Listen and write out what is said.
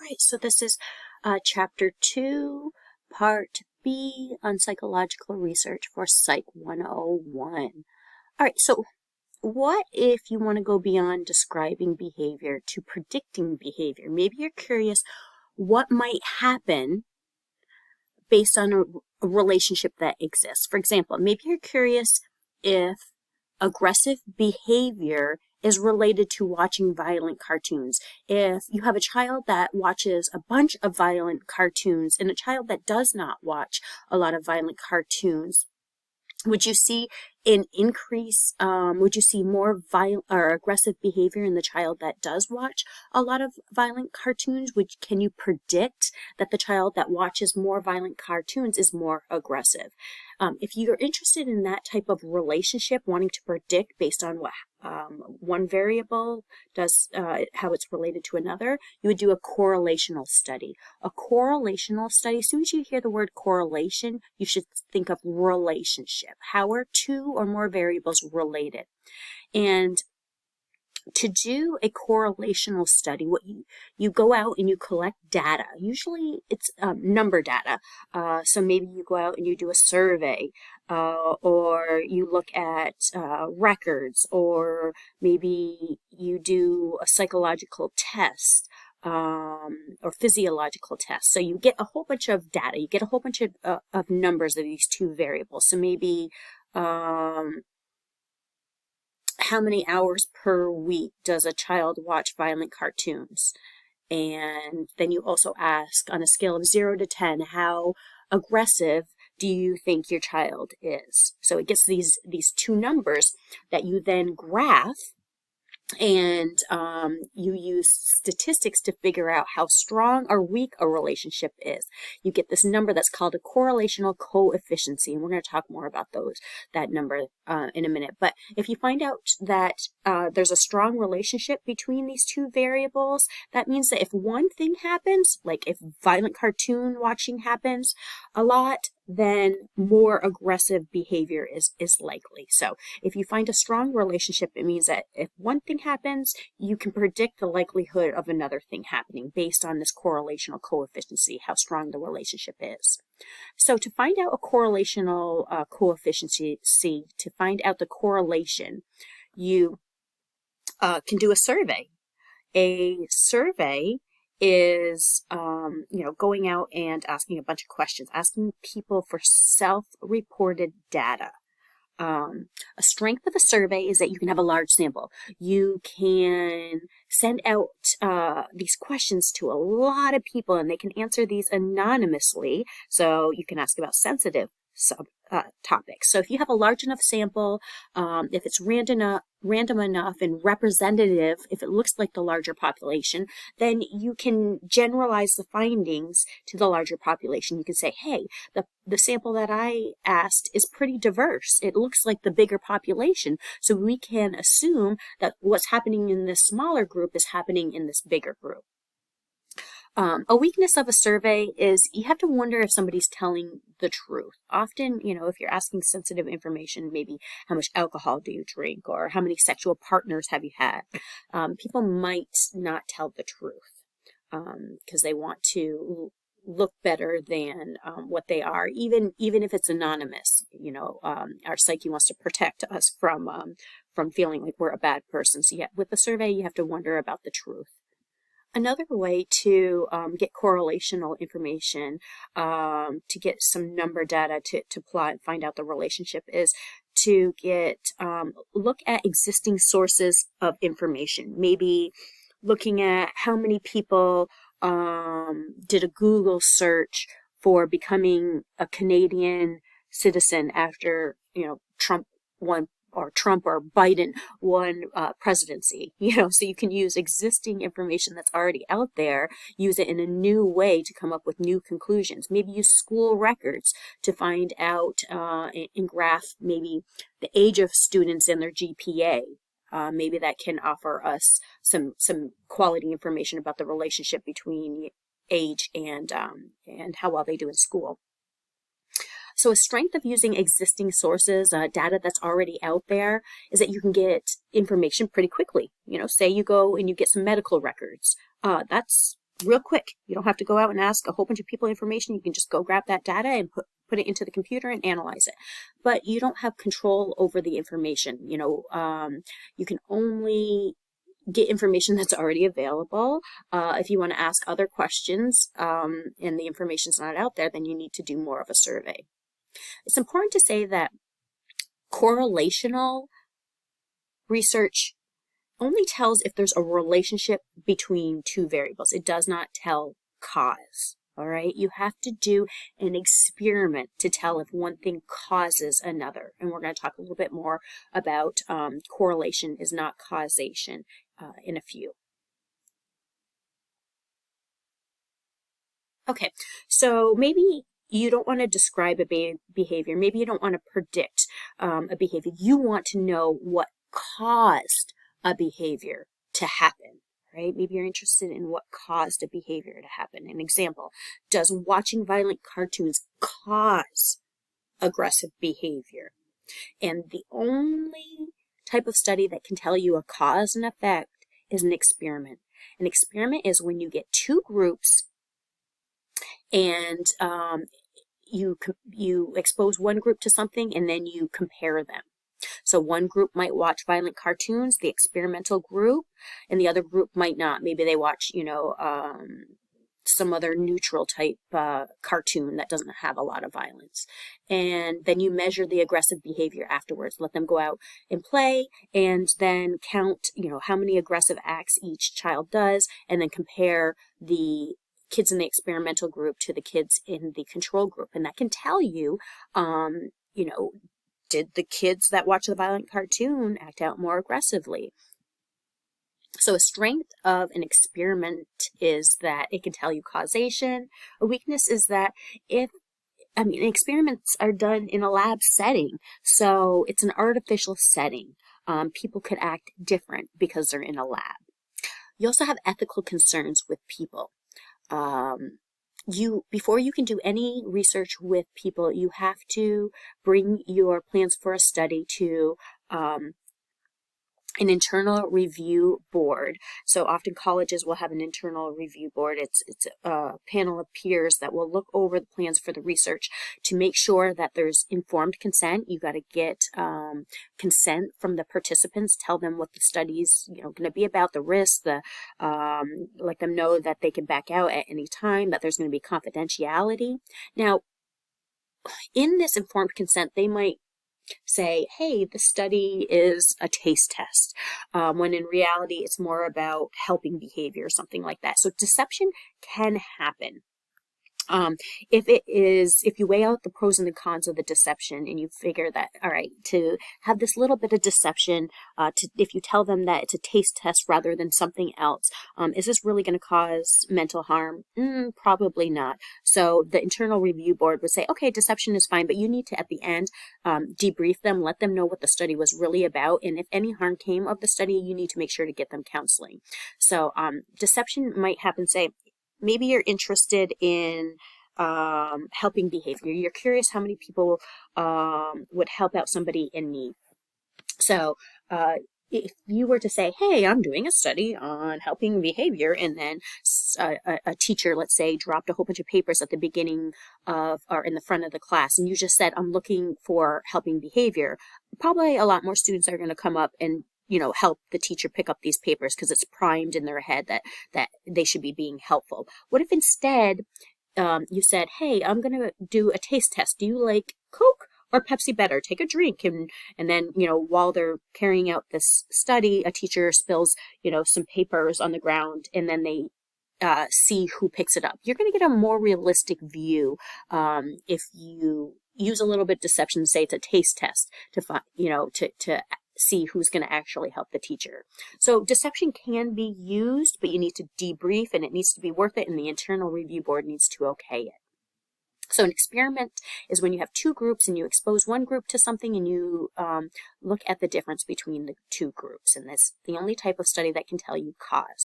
right, so this is Chapter 2, Part B on Psychological Research for Psych 101. All right, so what if you want to go beyond describing behavior to predicting behavior? Maybe you're curious what might happen based on a relationship that exists. For example, maybe you're curious if aggressive behavior is related to watching violent cartoons. If you have a child that watches a bunch of violent cartoons and a child that does not watch a lot of violent cartoons, would you see an increase, would you see more violent or aggressive behavior in the child that does watch a lot of violent cartoons? Can you predict that the child that watches more violent cartoons is more aggressive? If you're interested in that type of relationship, wanting to predict based on what one variable does, how it's related to another, you would do a correlational study. A correlational study, as soon as you hear the word correlation, you should think of relationship. How are two or more variables related? And to do a correlational study, what you go out and you collect data. Usually it's number data. So maybe you go out and you do a survey, or you look at records, or maybe you do a psychological test, or physiological test. So you get a whole bunch of data. You get a whole bunch of numbers of these two variables. So maybe how many hours per week does a child watch violent cartoons? And then you also ask, on a scale of 0 to 10, how aggressive do you think your child is? So it gets these two numbers that you then graph, and you use statistics to figure out how strong or weak a relationship is. You get this number that's called a correlational coefficient, and we're going to talk more about that number in a minute. But if you find out that there's a strong relationship between these two variables, that means that if one thing happens, like if violent cartoon watching happens a lot, then more aggressive behavior is likely. So if you find a strong relationship, it means that if one thing happens, you can predict the likelihood of another thing happening based on this correlational coefficient, how strong the relationship is. So to find out a correlational coefficient, to find out the correlation, you can do a survey. A survey is, going out and asking a bunch of questions, asking people for self-reported data. A strength of a survey is that you can have a large sample. You can send out these questions to a lot of people, and they can answer these anonymously. So you can ask about sensitive topics. So if you have a large enough sample, if it's random enough and representative, if it looks like the larger population, then you can generalize the findings to the larger population. You can say, hey, the sample that I asked is pretty diverse. It looks like the bigger population. So we can assume that what's happening in this smaller group is happening in this bigger group. A weakness of a survey is you have to wonder if somebody's telling the truth. Often, if you're asking sensitive information, maybe how much alcohol do you drink, or how many sexual partners have you had, people might not tell the truth because they want to look better than what they are, even if it's anonymous. Our psyche wants to protect us from feeling like we're a bad person. So with the survey, you have to wonder about the truth. Another way to get correlational information, to get some number data to plot and find out the relationship, is to look at existing sources of information. Maybe looking at how many people did a Google search for becoming a Canadian citizen after Trump or Biden won presidency, so you can use existing information that's already out there, use it in a new way to come up with new conclusions. Maybe use school records to find out and graph maybe the age of students and their GPA. Maybe that can offer us some quality information about the relationship between age and how well they do in school. So a strength of using existing sources, data that's already out there, is that you can get information pretty quickly. Say you go and you get some medical records. That's real quick. You don't have to go out and ask a whole bunch of people information. You can just go grab that data and put it into the computer and analyze it. But you don't have control over the information. You can only get information that's already available. If you want to ask other questions and the information's not out there, then you need to do more of a survey. It's important to say that correlational research only tells if there's a relationship between two variables. It does not tell cause. All right, you have to do an experiment to tell if one thing causes another. And we're going to talk a little bit more about correlation is not causation in a few. Okay, so maybe you don't want to describe a behavior. Maybe you don't want to predict a behavior. You want to know what caused a behavior to happen. Right? Maybe you're interested in what caused a behavior to happen. An example, does watching violent cartoons cause aggressive behavior? And the only type of study that can tell you a cause and effect is an experiment. An experiment is when you get two groups and you expose one group to something and then you compare them. So one group might watch violent cartoons, the experimental group, and the other group might not. Maybe they watch, some other neutral type cartoon that doesn't have a lot of violence. And then you measure the aggressive behavior afterwards. Let them go out and play and then count, how many aggressive acts each child does, and then compare the kids in the experimental group to the kids in the control group. And that can tell you, did the kids that watch the violent cartoon act out more aggressively? So a strength of an experiment is that it can tell you causation. A weakness is that experiments are done in a lab setting, so it's an artificial setting. People could act different because they're in a lab. You also have ethical concerns with people. Before you can do any research with people, you have to bring your plans for a study to an internal review board. So often colleges will have an internal review board. It's a panel of peers that will look over the plans for the research to make sure that there's informed consent. You got to get consent from the participants, tell them what the study's going to be about, the risks, let them know that they can back out at any time, that there's going to be confidentiality. Now, in this informed consent, they might say, hey, the study is a taste test, when in reality it's more about helping behavior or something like that. So deception can happen. If you weigh out the pros and the cons of the deception and you figure that, all right, to have this little bit of deception, if you tell them that it's a taste test rather than something else, is this really going to cause mental harm? Probably not. So the internal review board would say, okay, deception is fine, but you need to, at the end, debrief them, let them know what the study was really about. And if any harm came of the study, you need to make sure to get them counseling. So deception might happen, say, maybe you're interested in helping behavior. You're curious how many people would help out somebody in need. So if you were to say, hey, I'm doing a study on helping behavior, and then a teacher, let's say, dropped a whole bunch of papers at the beginning of or in the front of the class, and you just said, I'm looking for helping behavior, probably a lot more students are going to come up and help the teacher pick up these papers because it's primed in their head that they should be being helpful. What if instead you said, hey, I'm going to do a taste test. Do you like Coke or Pepsi better? Take a drink. And then, while they're carrying out this study, a teacher spills, some papers on the ground, and then they see who picks it up. You're going to get a more realistic view if you use a little bit of deception, say it's a taste test to find, to see who's going to actually help the teacher. So deception can be used, but you need to debrief and it needs to be worth it, and the internal review board needs to okay it. So an experiment is when you have two groups and you expose one group to something and you look at the difference between the two groups. And that's the only type of study that can tell you cause.